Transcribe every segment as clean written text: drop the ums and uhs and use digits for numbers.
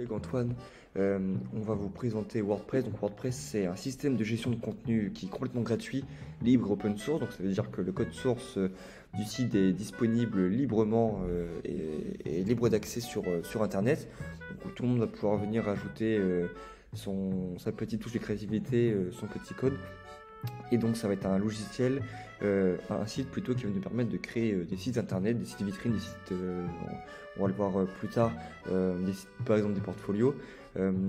collègue Antoine, on va vous présenter WordPress. Donc WordPress, c'est un système de gestion de contenu qui est complètement gratuit, libre et open source. Donc ça veut dire que le code source du site est disponible librement et libre d'accès sur Internet. Donc tout le monde va pouvoir venir ajouter sa petite touche de créativité, son petit code. Et donc ça va être un logiciel, un site plutôt qui va nous permettre de créer des sites internet, des sites vitrines, des sites, on va le voir plus tard, des sites, par exemple des portfolios,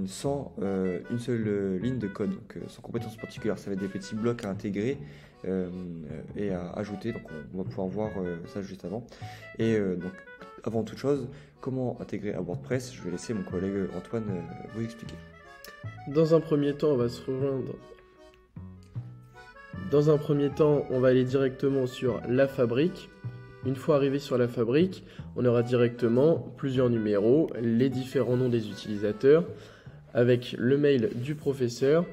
sans une seule ligne de code, donc sans compétences particulières. Ça va être des petits blocs à intégrer et à ajouter, donc on va pouvoir voir ça juste avant. Et donc avant toute chose, comment intégrer à WordPress, je vais laisser mon collègue Antoine vous expliquer. Dans un premier temps, on va aller directement sur la fabrique. Une fois arrivé sur la fabrique, on aura directement plusieurs numéros, les différents noms des utilisateurs, avec le mail du professeur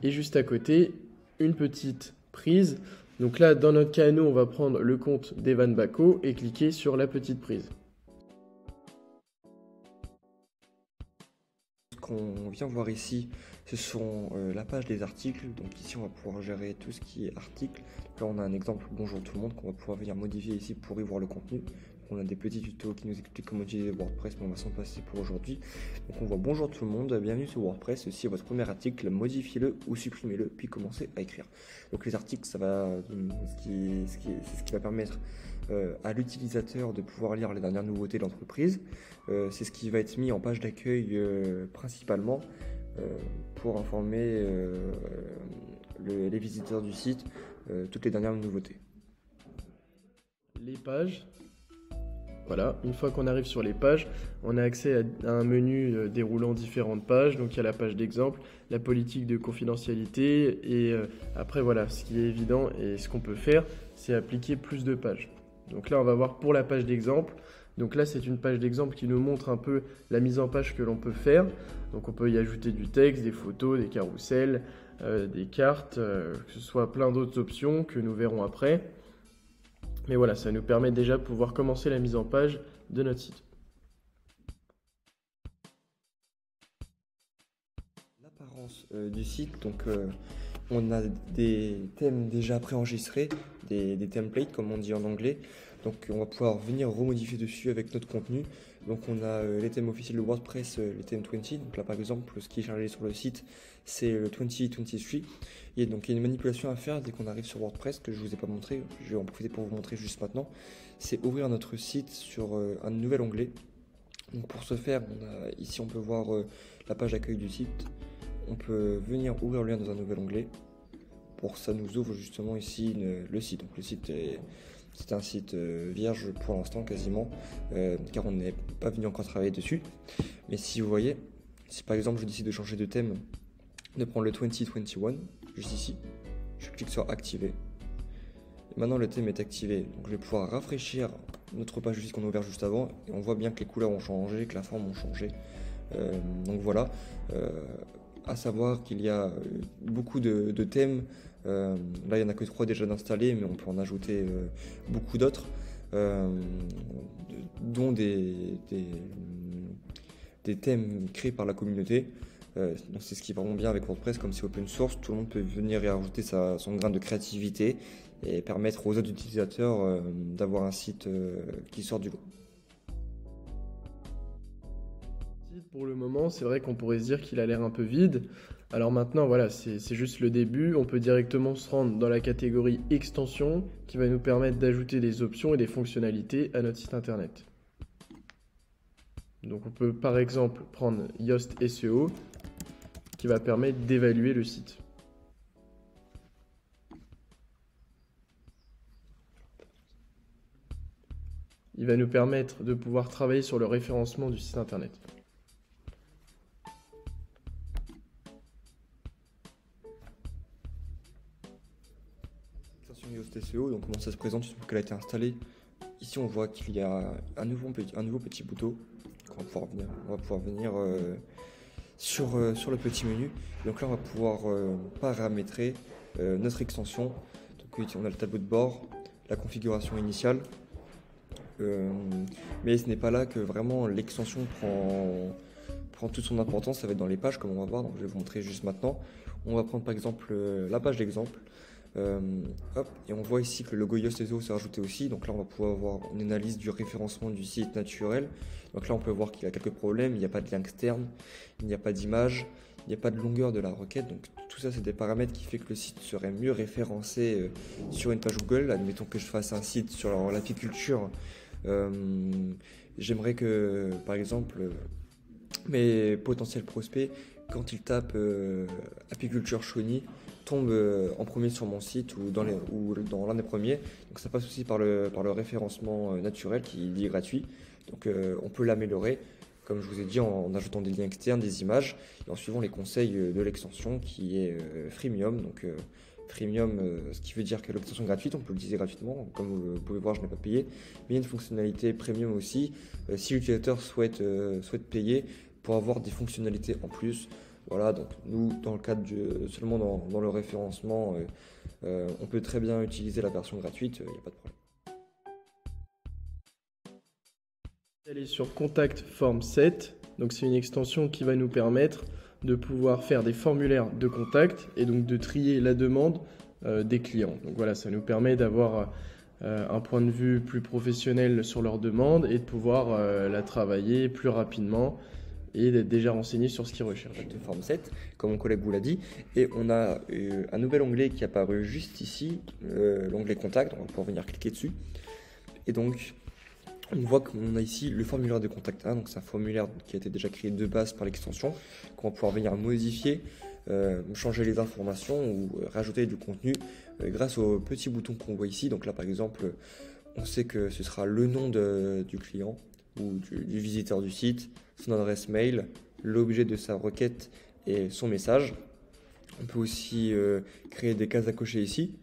et juste à côté, une petite prise. Donc là, dans notre cas, nous, on va prendre le compte d'Evan Bacco et cliquer sur la petite prise. Ce qu'on vient voir ici, ce sont la page des articles. Donc ici, on va pouvoir gérer tout ce qui est articles. Là, on a un exemple bonjour tout le monde qu'on va pouvoir venir modifier ici pour y voir le contenu. On a des petits tutos qui nous expliquent comment utiliser WordPress, mais on va s'en passer pour aujourd'hui. Donc on voit bonjour tout le monde, bienvenue sur WordPress. Ceci est votre premier article, modifiez-le ou supprimez-le, puis commencez à écrire. Donc les articles, ça va, c'est ce qui va permettre à l'utilisateur de pouvoir lire les dernières nouveautés de l'entreprise. C'est ce qui va être mis en page d'accueil principalement pour informer les visiteurs du site toutes les dernières nouveautés. Les pages. Voilà, une fois qu'on arrive sur les pages, on a accès à un menu déroulant différentes pages. Donc il y a la page d'exemple, la politique de confidentialité et après voilà, ce qui est évident et ce qu'on peut faire, c'est appliquer plus de pages. Donc là, on va voir pour la page d'exemple. Donc là, c'est une page d'exemple qui nous montre un peu la mise en page que l'on peut faire. Donc on peut y ajouter du texte, des photos, des carousels, des cartes, que ce soit plein d'autres options que nous verrons après. Mais voilà, ça nous permet déjà de pouvoir commencer la mise en page de notre site. L'apparence du site, donc on a des thèmes déjà préenregistrés, des templates comme on dit en anglais. Donc on va pouvoir venir remodifier dessus avec notre contenu. Donc on a les thèmes officiels de WordPress, les thèmes 20. Donc là par exemple, ce qui est chargé sur le site, c'est le 2023. Et donc il y a une manipulation à faire dès qu'on arrive sur WordPress que je ne vous ai pas montré. Je vais en profiter pour vous montrer juste maintenant. C'est ouvrir notre site sur un nouvel onglet. Donc pour ce faire, ici on peut voir la page d'accueil du site. On peut venir ouvrir le lien dans un nouvel onglet. Pour ça nous ouvre justement ici le site. Donc le site c'est un site vierge pour l'instant quasiment, car on n'est pas venu encore travailler dessus. Mais si vous voyez, si par exemple je décide de changer de thème, de prendre le 2021, juste ici, je clique sur activer. Et maintenant le thème est activé, donc je vais pouvoir rafraîchir notre page de site qu'on a ouvert juste avant, et on voit bien que les couleurs ont changé, que la forme a changé. Donc voilà, à savoir qu'il y a beaucoup de thèmes. Là, il n'y en a que 3 déjà d'installés, mais on peut en ajouter beaucoup d'autres, dont des thèmes créés par la communauté. Donc c'est ce qui est vraiment bien avec WordPress, comme c'est open source, tout le monde peut venir et ajouter son grain de créativité et permettre aux autres utilisateurs d'avoir un site qui sort du lot. Pour le moment, c'est vrai qu'on pourrait se dire qu'il a l'air un peu vide. Alors maintenant, voilà, c'est juste le début. On peut directement se rendre dans la catégorie extension qui va nous permettre d'ajouter des options et des fonctionnalités à notre site internet. Donc on peut par exemple prendre Yoast SEO qui va permettre d'évaluer le site. Il va nous permettre de pouvoir travailler sur le référencement du site internet. Yoast SEO, donc comment ça se présente une fois qu'elle a été installée. Ici on voit qu'il y a un nouveau petit bouton. On va pouvoir venir sur le petit menu. Donc là on va pouvoir paramétrer notre extension. Donc ici on a le tableau de bord, la configuration initiale. Mais ce n'est pas là que vraiment l'extension prend toute son importance, ça va être dans les pages comme on va voir, donc je vais vous montrer juste maintenant. On va prendre par exemple la page d'exemple. Hop, et on voit ici que le logo Yoast SEO s'est rajouté aussi, donc là on va pouvoir avoir une analyse du référencement du site naturel. Donc là on peut voir qu'il y a quelques problèmes, il n'y a pas de lien externe, il n'y a pas d'image, il n'y a pas de longueur de la requête, donc tout ça c'est des paramètres qui fait que le site serait mieux référencé sur une page Google. Admettons que je fasse un site sur l'apiculture, j'aimerais que par exemple mes potentiels prospects, quand ils tapent apiculture Chauny, tombe en premier sur mon site ou dans l'un des premiers. Donc ça passe aussi par le référencement naturel qui est gratuit. Donc on peut l'améliorer, comme je vous ai dit, en ajoutant des liens externes, des images, et en suivant les conseils de l'extension qui est freemium. Donc freemium, ce qui veut dire que l'extension est gratuite, on peut l'utiliser gratuitement. Comme vous pouvez voir, je n'ai pas payé. Mais il y a une fonctionnalité premium aussi, si l'utilisateur souhaite payer pour avoir des fonctionnalités en plus. Voilà, donc nous, dans le cadre seulement dans le référencement, on peut très bien utiliser la version gratuite, il n'y a pas de problème. Aller sur Contact Form 7, donc c'est une extension qui va nous permettre de pouvoir faire des formulaires de contact et donc de trier la demande des clients. Donc voilà, ça nous permet d'avoir un point de vue plus professionnel sur leur demande et de pouvoir la travailler plus rapidement et d'être déjà renseigné sur ce qu'ils recherchent. De Form 7, comme mon collègue vous l'a dit, et on a un nouvel onglet qui est apparu juste ici, l'onglet Contact, on va pouvoir venir cliquer dessus. Et donc, on voit qu'on a ici le formulaire de contact 1, donc c'est un formulaire qui a été déjà créé de base par l'extension, qu'on va pouvoir venir modifier, changer les informations ou rajouter du contenu grâce au petit bouton qu'on voit ici. Donc là par exemple, on sait que ce sera le nom du client ou du visiteur du site, son adresse mail, l'objet de sa requête et son message. On peut aussi créer des cases à cocher ici.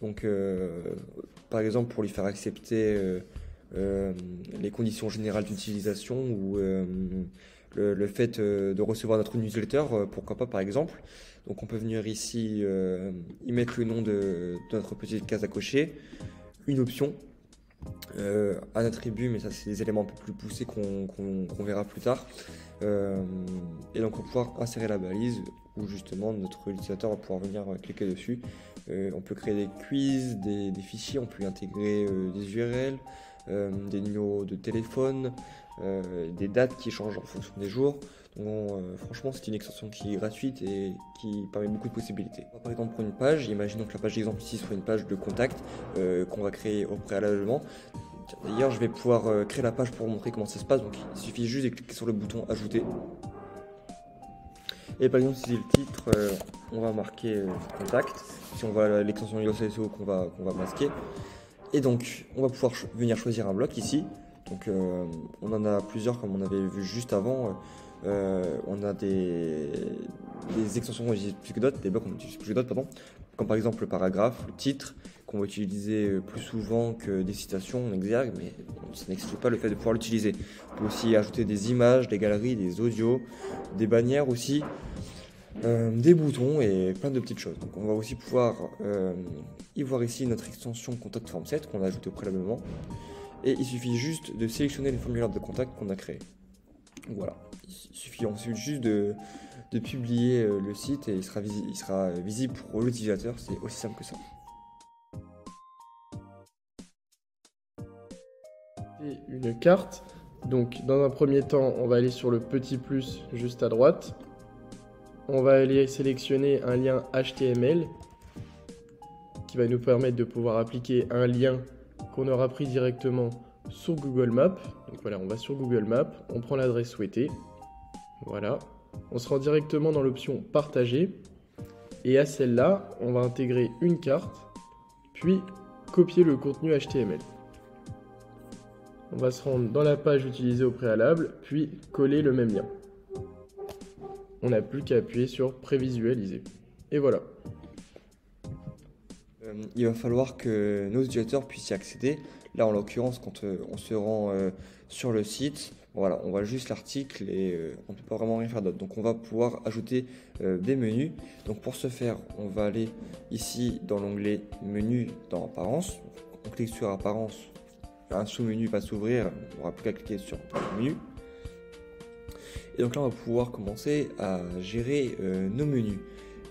Donc par exemple pour lui faire accepter les conditions générales d'utilisation ou le fait de recevoir notre newsletter, pourquoi pas par exemple. Donc on peut venir ici y mettre le nom de notre petite case à cocher, une option, un attribut, mais ça c'est des éléments un peu plus poussés qu'on verra plus tard. Et donc on va pouvoir insérer la balise où justement notre utilisateur va pouvoir venir cliquer dessus. On peut créer des quiz, des fichiers, on peut y intégrer des URL, des numéros de téléphone, des dates qui changent en fonction des jours. Donc, franchement, c'est une extension qui est gratuite et qui permet beaucoup de possibilités. Par exemple, pour une page, imaginons que la page d'exemple ici soit une page de contact qu'on va créer au préalablement. D'ailleurs, je vais pouvoir créer la page pour vous montrer comment ça se passe. Donc, il suffit juste de cliquer sur le bouton ajouter. Et par exemple, si c'est le titre, on va marquer contact. Si on va à l'extension Yoast SEO qu'on va masquer. Et donc, on va pouvoir venir choisir un bloc ici. Donc, on en a plusieurs comme on avait vu juste avant. On a des extensions qu'on utilise plus que d'autres, des blocs qu'on utilise plus que d'autres, pardon. Comme par exemple le paragraphe, le titre, qu'on va utiliser plus souvent que des citations en exergue, mais ça n'exclut pas le fait de pouvoir l'utiliser. On peut aussi ajouter des images, des galeries, des audios, des bannières aussi, des boutons et plein de petites choses. Donc on va aussi pouvoir y voir ici notre extension Contact Form 7 qu'on a ajouté préalablement. Et il suffit juste de sélectionner les formulaires de contact qu'on a créés. Donc voilà, il suffit ensuite juste de publier le site et il sera visible pour l'utilisateur, c'est aussi simple que ça. Et une carte, donc dans un premier temps on va aller sur le petit plus juste à droite, on va aller sélectionner un lien HTML qui va nous permettre de pouvoir appliquer un lien qu'on aura pris directement sur Google Maps. Donc voilà, on va sur Google Maps, on prend l'adresse souhaitée, voilà, on se rend directement dans l'option partager et à celle-là on va intégrer une carte puis copier le contenu HTML. On va se rendre dans la page utilisée au préalable puis coller le même lien. On n'a plus qu'à appuyer sur prévisualiser et voilà. Il va falloir que nos utilisateurs puissent y accéder. Là, en l'occurrence, quand on se rend sur le site, voilà, on voit juste l'article et on ne peut pas vraiment rien faire d'autre. Donc, on va pouvoir ajouter des menus. Donc, pour ce faire, on va aller ici dans l'onglet menu dans apparence. On clique sur apparence, un sous-menu va s'ouvrir. On n'aura plus qu'à cliquer sur menu. Et donc là, on va pouvoir commencer à gérer nos menus.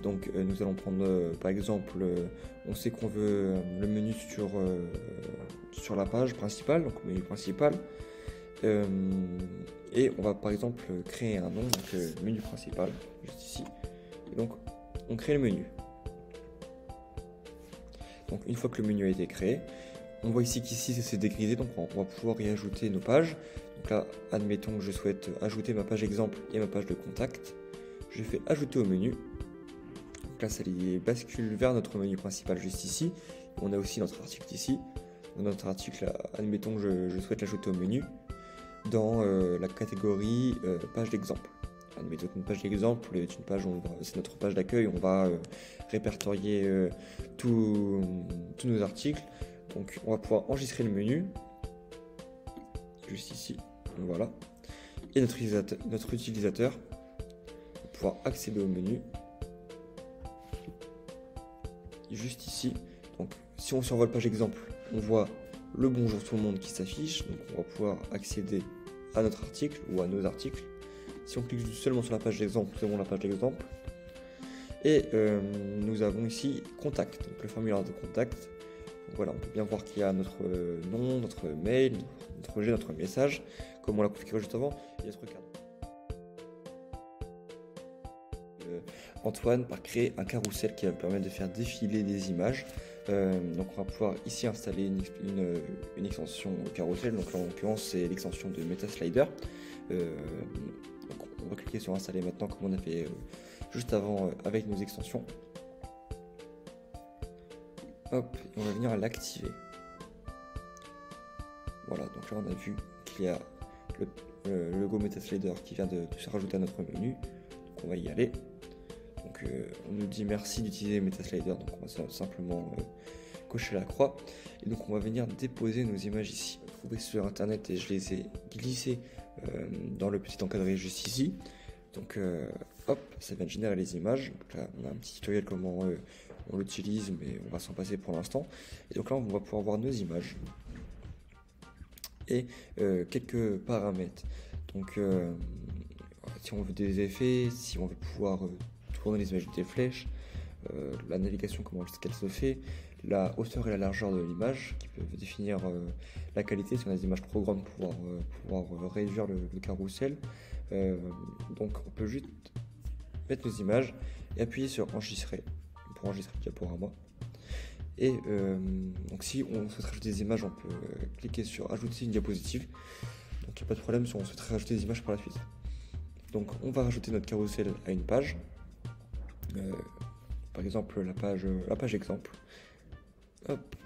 Donc nous allons prendre par exemple, on sait qu'on veut le menu sur la page principale, donc menu principal. Et on va par exemple créer un nom, donc menu principal, juste ici. Et donc on crée le menu. Donc une fois que le menu a été créé, on voit ici qu'ici c'est dégrisé, donc on va pouvoir y ajouter nos pages. Donc là, admettons que je souhaite ajouter ma page exemple et ma page de contact. Je fais ajouter au menu. Donc là, ça les bascule vers notre menu principal juste ici. On a aussi notre article ici. Donc notre article, admettons que je souhaite l'ajouter au menu dans la catégorie page d'exemple. Admettons qu'une page d'exemple est une page, c'est notre page d'accueil, on va répertorier tous nos articles. Donc on va pouvoir enregistrer le menu, juste ici, voilà. Et notre utilisateur va pouvoir accéder au menu, juste ici. Donc si on survole page exemple, on voit le bonjour tout le monde qui s'affiche. Donc on va pouvoir accéder à notre article ou à nos articles. Si on clique seulement sur la page d'exemple, nous avons la page d'exemple. Et nous avons ici contact, donc le formulaire de contact. Donc voilà, on peut bien voir qu'il y a notre nom, notre mail, notre objet, notre message, comme on l'a configuré juste avant, et notre cadre. Antoine par créer un carrousel qui va permettre de faire défiler des images. Donc on va pouvoir ici installer une extension carrousel, donc là en l'occurrence c'est l'extension de MetaSlider. Donc on va cliquer sur installer maintenant comme on a fait juste avant avec nos extensions. Hop, et on va venir l'activer. Voilà, donc là on a vu qu'il y a le logo MetaSlider qui vient de se rajouter à notre menu. Donc on va y aller. Donc on nous dit merci d'utiliser MetaSlider, donc on va simplement cocher la croix. Et donc on va venir déposer nos images ici. Trouvé sur internet et je les ai glissées dans le petit encadré juste ici. Donc hop, ça vient de générer les images. Donc là on a un petit tutoriel comment on l'utilise, mais on va s'en passer pour l'instant. Et donc là on va pouvoir voir nos images et quelques paramètres. Donc si on veut des effets, si on veut pouvoir tourner les images des flèches, la navigation, comment est-ce qu'elle se fait, la hauteur et la largeur de l'image qui peuvent définir la qualité, si on a des images trop grandes pouvoir réduire le carrousel. Donc on peut juste mettre nos images et appuyer sur enregistrer pour enregistrer le diaporama. Et donc si on souhaite rajouter des images, on peut cliquer sur ajouter une diapositive. Donc il n'y a pas de problème si on souhaite rajouter des images par la suite. Donc on va rajouter notre carrousel à une page. Par exemple la page exemple. Hop.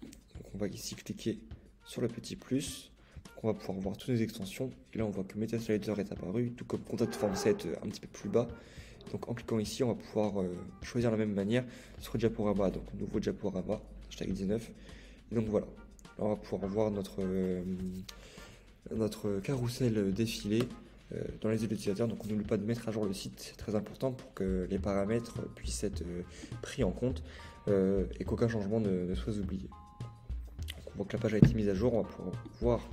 Donc on va ici cliquer sur le petit plus. Donc on va pouvoir voir toutes nos extensions. Et là on voit que MetaSlider est apparu, tout comme Contact Form Set un petit peu plus bas. Donc en cliquant ici, on va pouvoir choisir de la même manière sur le diaporama. Donc nouveau diaporama, hashtag 19. Et donc voilà, là, on va pouvoir voir notre carrousel défilé dans les yeux de l'utilisateur. Donc on n'oublie pas de mettre à jour le site, c'est très important pour que les paramètres puissent être pris en compte et qu'aucun changement ne soit oublié. Donc on voit que la page a été mise à jour, on va pouvoir voir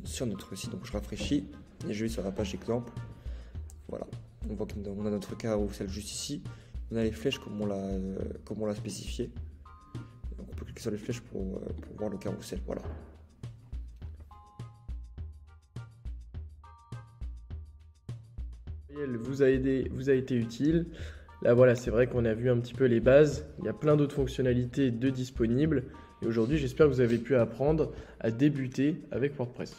sur notre site. Donc je rafraîchis et je vais sur la page exemple. Voilà, on voit qu'on a notre carrousel juste ici. On a les flèches comme on l'a spécifié. Donc on peut cliquer sur les flèches pour voir le carrousel. Voilà. Vous a été utile. Là voilà, c'est vrai qu'on a vu un petit peu les bases. Il y a plein d'autres fonctionnalités disponibles. Et aujourd'hui, j'espère que vous avez pu apprendre à débuter avec WordPress.